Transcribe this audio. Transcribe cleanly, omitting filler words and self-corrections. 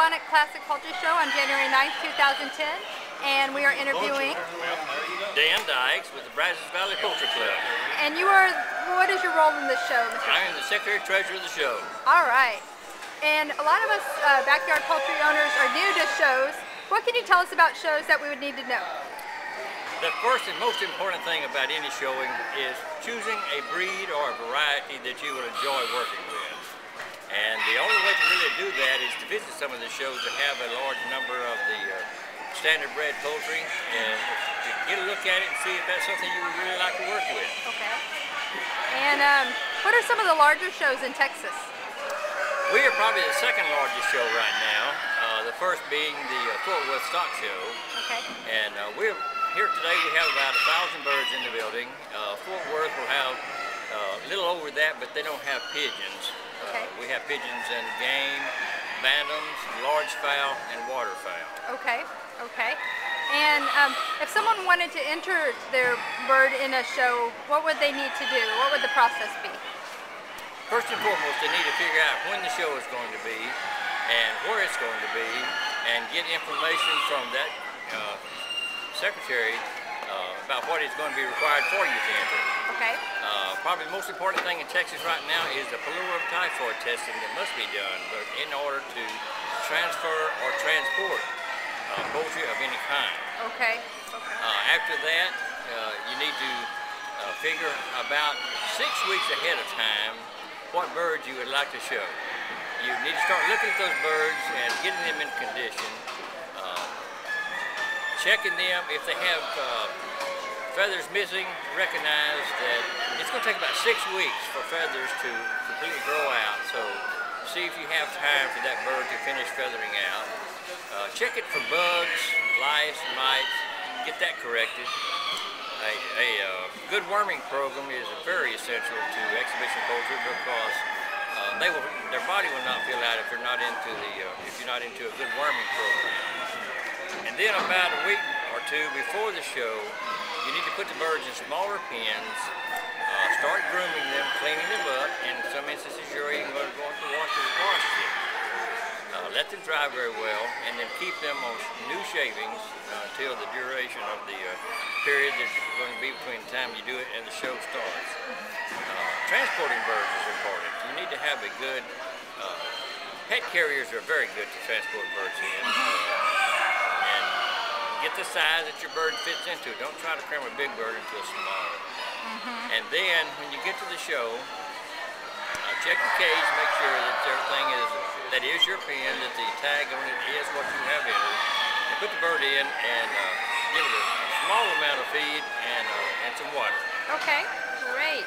Bluebonnet Classic Poultry Show on January 9th, 2010, and we are interviewing Dykes with the Brazos Valley Poultry Club. And you are, what is your role in this show, Mr.? I am the Secretary-Treasurer of the show. All right. And a lot of us backyard poultry owners are new to shows. What can you tell us about shows that we would need to know? The first and most important thing about any showing is choosing a breed or a variety that you will enjoy working with. And the only way to really do that is to visit some of the shows that have a large number of the standard bred poultry and to get a look at it and see if that's something you would really like to work with. Okay. And what are some of the larger shows in Texas? We are probably the second largest show right now, the first being the Fort Worth Stock Show. Okay. And we're here today. We have about 1,000 birds in the building. Fort Worth will have a little over that, but they don't have pigeons. Okay. We have pigeons and game, bantams, large fowl, and waterfowl. Okay, okay. And if someone wanted to enter their bird in a show, what would they need to do? What would the process be? First and foremost, they need to figure out when the show is going to be and where it's going to be and get information from that secretary about what is going to be required for you to enter. Okay. Probably the most important thing in Texas right now is the paludism typhoid testing that must be done in order to transfer or transport poultry of any kind. Okay. After that, you need to figure about 6 weeks ahead of time what birds you would like to show. You need to start looking at those birds and getting them in condition, checking them. If they have feathers missing, recognize that it's going to take about 6 weeks for feathers to completely grow out. So see if you have time for that bird to finish feathering out. Check it for bugs, lice, mites, get that corrected. A good worming program is very essential to exhibition poultry because their body will not fill out if you're not into a good worming program. And then about a week or two before the show, you need to put the birds in smaller pens, start grooming them, cleaning them up. In some instances, you're even going to go into wash them. Let them dry very well, and then keep them on new shavings until the duration of the period that's going to be between the time you do it and the show starts. Transporting birds is important. You need to have a good, pet carriers are very good to transport birds in. And get the size that your bird fits into. Don't try to cram a big bird into a small. And then when you get to the show, check the cage, make sure that everything that is your pen, that the tag on it is what you have in it. And put the bird in and give it a small amount of feed and some water. Okay, great.